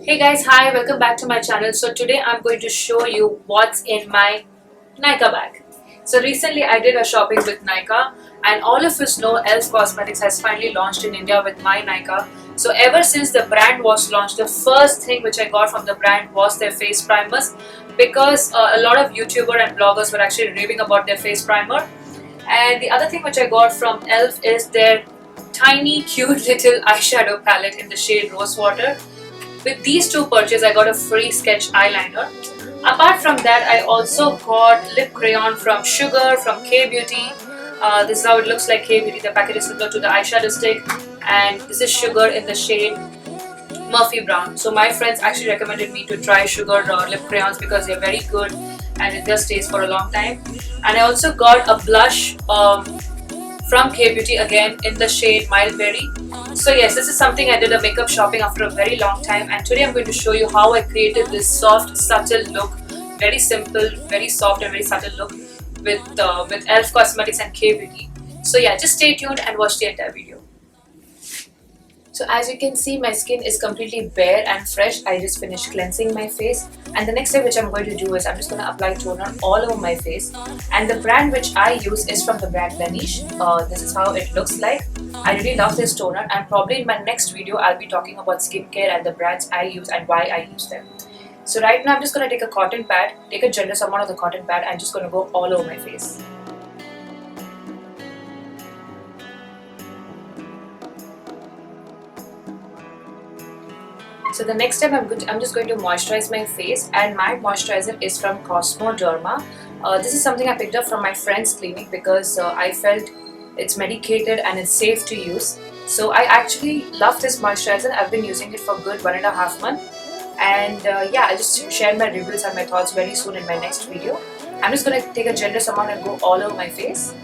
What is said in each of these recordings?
Hey guys, hi, welcome back to my channel. So today I'm going to show you what's in my Nykaa bag. So recently I did a shopping with Nykaa, and all of us know Elf Cosmetics has finally launched in India with my Nykaa. So ever since the brand was launched, the first thing which I got from the brand was their face primers, because a lot of YouTuber and bloggers were actually raving about their face primer. And the other thing which I got from Elf is their tiny cute little eyeshadow palette in the shade Rose Water. With these two purchases, I got a free sketch eyeliner. Apart from that, I also got lip crayon from Sugar, from K Beauty. This is how it looks like K Beauty. The packet is similar to the eyeshadow stick, and this is Sugar in the shade Murphy Brown. So my friends actually recommended me to try Sugar lip crayons because they're very good and it just stays for a long time. And I also got a blush from K Beauty again in the shade Mild Berry. So yes, this is something I did a makeup shopping after a very long time, and today I'm going to show you how I created this soft, subtle look. Very simple, very soft and very subtle look with Elf Cosmetics and K Beauty. So yeah, just stay tuned and watch the entire video. So as you can see, my skin is completely bare and fresh. I just finished cleansing my face, and the next step which I'm going to do is I'm just going to apply toner all over my face. And the brand which I use is from the brand Laneige. This is how it looks like. I really love this toner, and probably in my next video I'll be talking about skincare and the brands I use and why I use them. So right now I'm just going to take a cotton pad, take a generous amount of the cotton pad, and just going to go all over my face. So the next step I'm just going to moisturize my face, and my moisturizer is from Cosmoderma. This is something I picked up from my friend's clinic because I felt it's medicated and it's safe to use. So I actually love this moisturizer. I've been using it for a good 1.5 months, and yeah, I'll just share my reviews and my thoughts very soon in my next video. I'm just going to take a generous amount and go all over my face.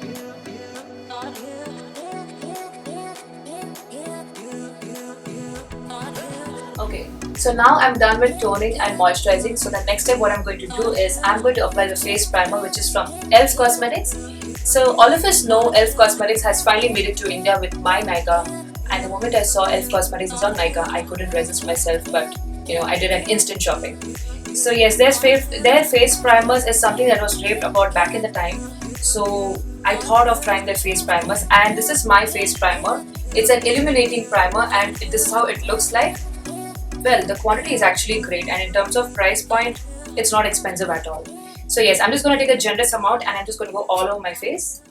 Okay, so now I'm done with toning and moisturizing. So the next step what I'm going to do is I'm going to apply the face primer, which is from Elf Cosmetics. So all of us know Elf Cosmetics has finally made it to India with my Nykaa, and the moment I saw Elf Cosmetics is on Nykaa, I couldn't resist myself, but I did an instant shopping. So yes, their face primers is something that was raved about back in the time. So I thought of trying their face primers, and this is my face primer. It's an illuminating primer, and this is how it looks like. Well, the quantity is actually great, and in terms of price point, it's not expensive at all. So yes, I'm just going to take a generous amount and I'm just going to go all over my face.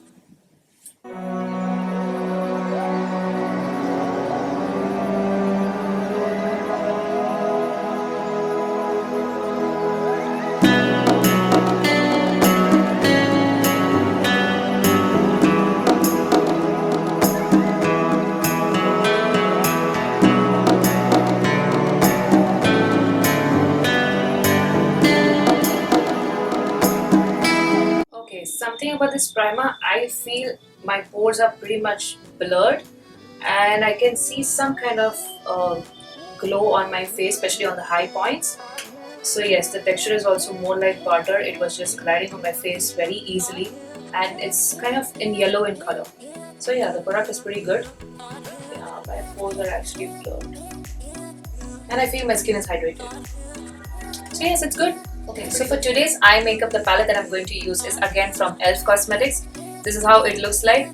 Okay, something about this primer, I feel my pores are pretty much blurred, and I can see some kind of glow on my face, especially on the high points. So yes, the texture is also more like butter. It was just gliding on my face very easily, and it's kind of in yellow in color. So yeah, the product is pretty good. Yeah, my pores are actually blurred, and I feel my skin is hydrated. So yes, it's good. Okay, so for today's eye makeup, the palette that I'm going to use is again from Elf Cosmetics. This is how it looks like.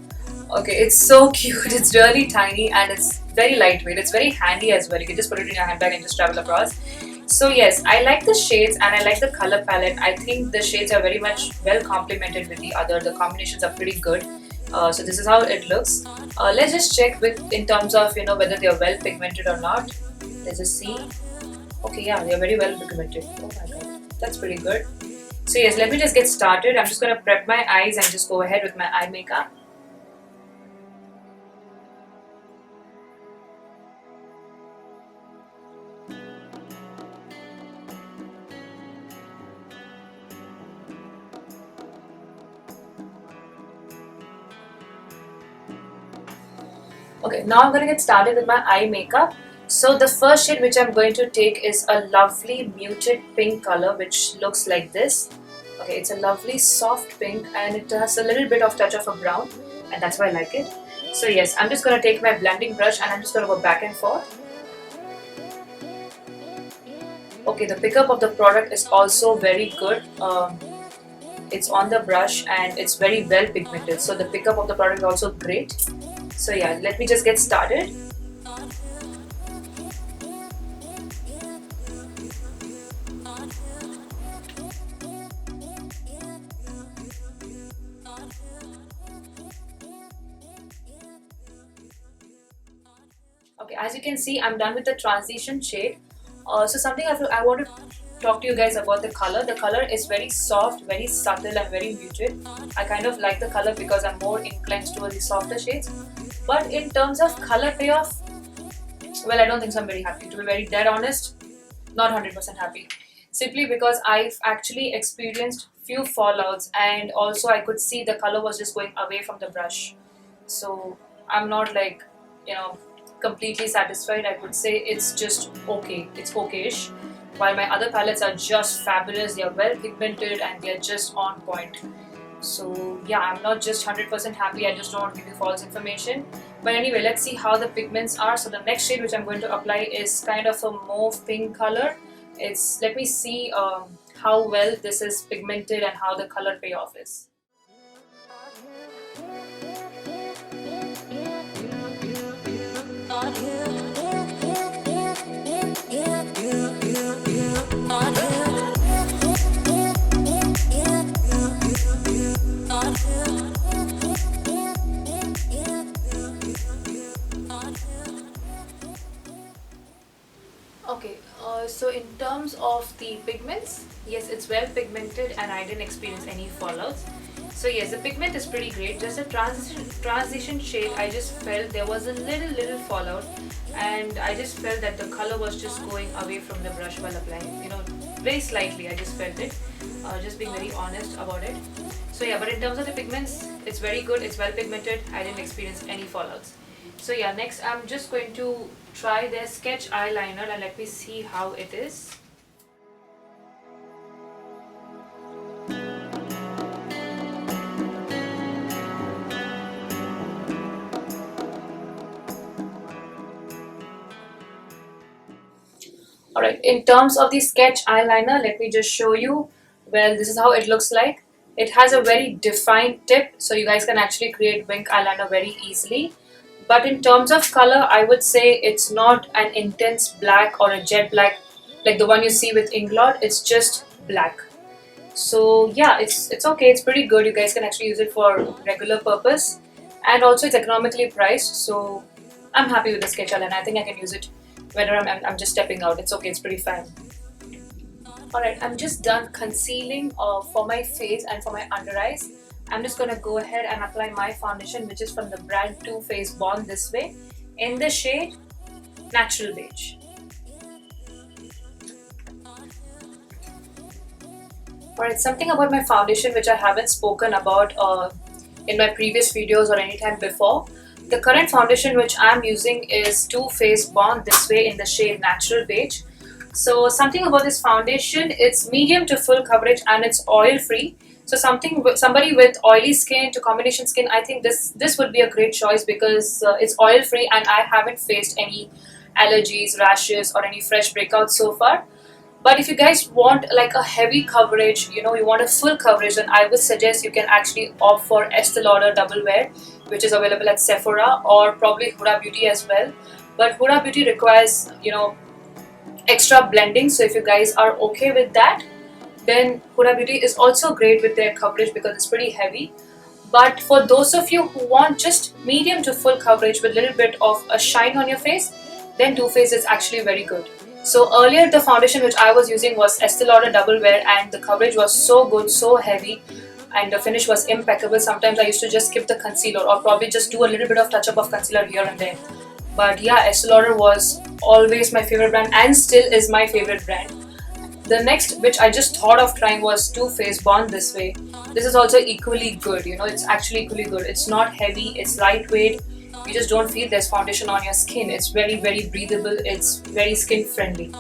Okay, it's so cute. It's really tiny and it's very lightweight. It's very handy as well. You can just put it in your handbag and just travel across. So yes, I like the shades and I like the color palette. I think the shades are very much well complemented with the other. The combinations are pretty good. So this is how it looks. Let's just check in terms of whether they are well pigmented or not. Let's just see. Okay, yeah, they are very well pigmented. Oh my god. That's pretty good. So yes, let me just get started. I'm just going to prep my eyes and just go ahead with my eye makeup. Okay, now I'm going to get started with my eye makeup. So the first shade which I'm going to take is a lovely muted pink color, which looks like this. Okay, it's a lovely soft pink and it has a little bit of touch of a brown, and that's why I like it. So yes, I'm just going to take my blending brush and I'm just going to go back and forth. Okay, the pickup of the product is also very good. It's on the brush and it's very well pigmented, so the pickup of the product is also great. So yeah, let me just get started. Okay, as you can see, I'm done with the transition shade. So something I want to talk to you guys about the color. The color is very soft, very subtle and very muted. I kind of like the color because I'm more inclined towards the softer shades. But in terms of color payoff, well, I don't think so. I'm very happy. To be very dead honest, not 100% happy. Simply because I've actually experienced few fallouts and also I could see the color was just going away from the brush. So I'm not like, you know, completely satisfied. I would say it's just okay. It's okay-ish. While my other palettes are just fabulous. They are well pigmented and they are just on point. So yeah, I'm not just 100% happy. I just don't want to give you false information. But anyway, let's see how the pigments are. So the next shade which I'm going to apply is kind of a mauve pink color. Let me see how well this is pigmented and how the color payoff is. Okay, so in terms of the pigments, yes, it's well pigmented and I didn't experience any fallouts. So yes, the pigment is pretty great. Just a transition shade, I just felt there was a little fallout, and I just felt that the color was just going away from the brush while applying. You know, very slightly. I just felt it. Just being very honest about it. So yeah, but in terms of the pigments, it's very good. It's well pigmented. I didn't experience any fallouts. So yeah, next I'm just going to try their sketch eyeliner and let me see how it is. Alright, in terms of the sketch eyeliner, let me just show you. Well, this is how it looks like. It has a very defined tip, so you guys can actually create wing eyeliner very easily. But in terms of color, I would say it's not an intense black or a jet black like the one you see with Inglot. It's just black. So yeah, it's okay. It's pretty good. You guys can actually use it for regular purpose, and also it's economically priced. So I'm happy with the sketch eyeliner. I think I can use it whenever I'm just stepping out. It's okay. It's pretty fine. Alright, I'm just done concealing for my face and for my under eyes. I'm just gonna go ahead and apply my foundation, which is from the brand Too Faced Born This Way, in the shade Natural Beige. Alright, something about my foundation which I haven't spoken about in my previous videos or anytime before. The current foundation which I'm using is Too Faced Born This Way in the shade Natural Beige. So something about this foundation, it's medium to full coverage and it's oil free. So somebody with oily skin to combination skin, I think this would be a great choice because it's oil free and I haven't faced any allergies, rashes or any fresh breakouts so far. But if you guys want like a heavy coverage, you know, you want a full coverage, then I would suggest you can actually opt for Estee Lauder Double Wear, which is available at Sephora or probably Huda Beauty as well. But Huda Beauty requires, you know, extra blending, so if you guys are okay with that, then Huda Beauty is also great with their coverage because it's pretty heavy. But for those of you who want just medium to full coverage with a little bit of a shine on your face, then Too Faced is actually very good. So earlier the foundation which I was using was Estee Lauder Double Wear and the coverage was so good, so heavy, and the finish was impeccable. Sometimes I used to just skip the concealer or probably just do a little bit of touch up of concealer here and there. But yeah, Estee Lauder was always my favorite brand and still is my favorite brand. The next which I just thought of trying was Too Faced Born This Way. This is also equally good, you know, it's actually equally good. It's not heavy, it's lightweight. You just don't feel there's foundation on your skin. It's very breathable, it's very skin friendly.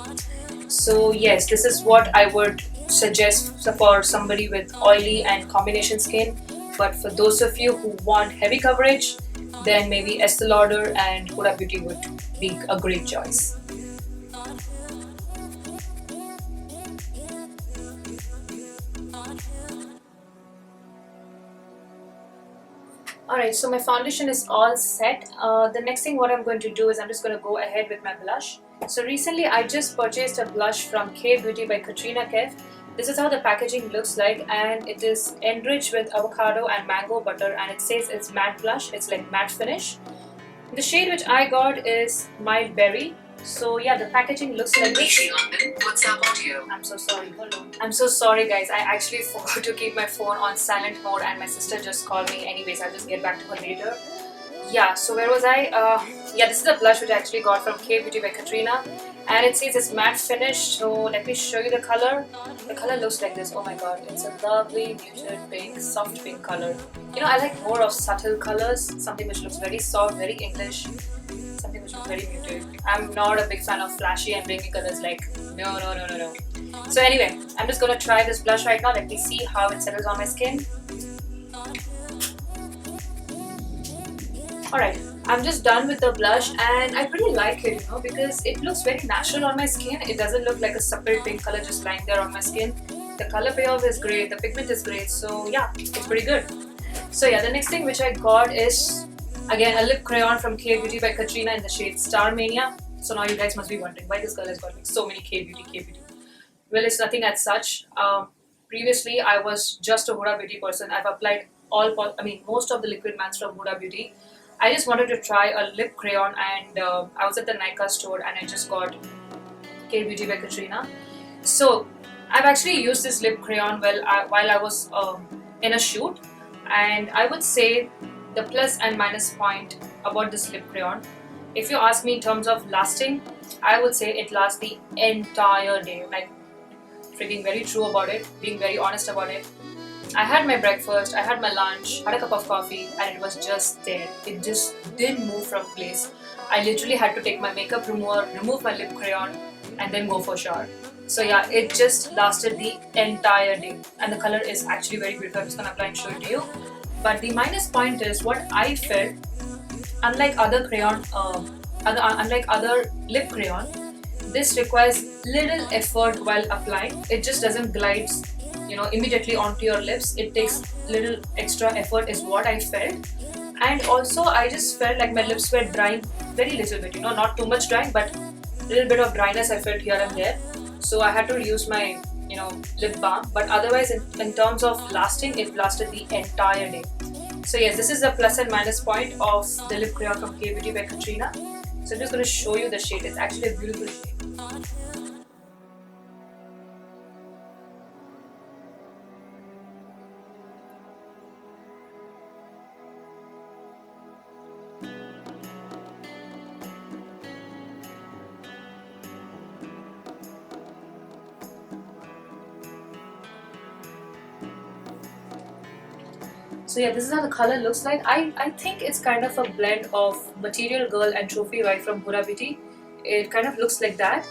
So yes, this is what I would suggest for somebody with oily and combination skin. But for those of you who want heavy coverage, then maybe Estee Lauder and Huda Beauty would be a great choice. Alright, so my foundation is all set. The next thing what I'm going to do is I'm just going to go ahead with my blush. So recently I just purchased a blush from K Beauty by Katrina Kaif. This is how the packaging looks like, and it is enriched with avocado and mango butter, and it says it's matte blush, it's like matte finish. The shade which I got is Mild Berry. So yeah, the packaging looks like this. London, WhatsApp audio. I'm so sorry. Hold on. I'm so sorry, guys. I actually forgot to keep my phone on silent mode, and my sister just called me. Anyways, I'll just get back to her later. Yeah. So where was I? Yeah, this is a blush which I actually got from K Beauty by Katrina, and it says it's matte finish. So let me show you the color. The color looks like this. Oh my god, it's a lovely muted pink, soft pink color. You know, I like more of subtle colors. Something which looks very soft, very English. Something which is very muted. I'm not a big fan of flashy and blinky colors, like no. So anyway, I'm just gonna try this blush right now. Let me see how it settles on my skin. Alright, I'm just done with the blush, and I pretty like it, you know, because it looks very natural on my skin. It doesn't look like a subtle pink color just lying there on my skin. The color payoff is great, the pigment is great, so yeah, it's pretty good. So yeah, the next thing which I got is again a lip crayon from K Beauty by Katrina in the shade Star Mania. So now you guys must be wondering why this girl has got like so many K Beauty. Well, it's nothing as such. Previously, I was just a Huda Beauty person. I've applied most of the liquid mattes from Huda Beauty. I just wanted to try a lip crayon, and I was at the Nykaa store and I just got K Beauty by Katrina. So I've actually used this lip crayon while I was in a shoot, and I would say the plus and minus point about this lip crayon, if you ask me in terms of lasting, I would say it lasts the entire day. Like, freaking very true about it, being very honest about it. I had my breakfast, I had my lunch, had a cup of coffee, and it was just there. It just didn't move from place. I literally had to take my makeup remover, remove my lip crayon, and then go for a shower. So yeah, it just lasted the entire day, and the color is actually very beautiful. I'm just gonna apply and show it to you. But the minus point is what I felt. Unlike other lip crayon, this requires little effort while applying. It just doesn't glide, immediately onto your lips. It takes little extra effort, is what I felt. And also, I just felt like my lips were drying very little bit. Not too much drying, but a little bit of dryness I felt here and there. So I had to use my lip balm. But otherwise, in terms of lasting, it lasted the entire day. So yes, this is the plus and minus point of the lip crayon from K Beauty by Katrina. So I'm just going to show you the shade. It's actually a beautiful shade. So yeah, this is how the color looks like. I think it's kind of a blend of Material Girl and Trophy Wife from Huda Beauty. It kind of looks like that.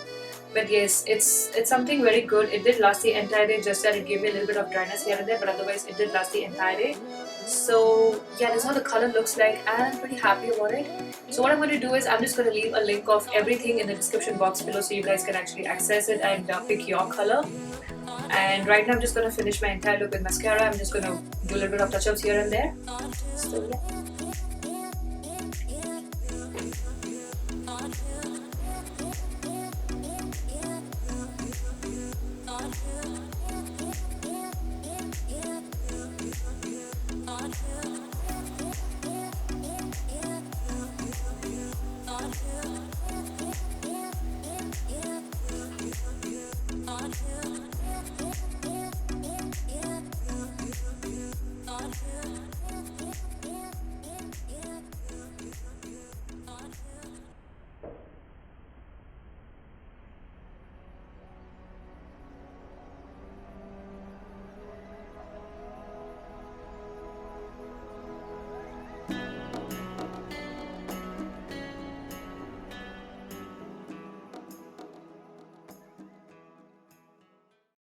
But yes, it's something very good. It did last the entire day, just that it gave me a little bit of dryness here and there, but otherwise it did last the entire day. So yeah, this is how the color looks like, and I'm pretty happy about it. So what I'm going to do is I'm just going to leave a link of everything in the description box below so you guys can actually access it and pick your color. And right now I'm just going to finish my entire look with mascara. I'm just going to do a little bit of touch-ups here and there. So yeah.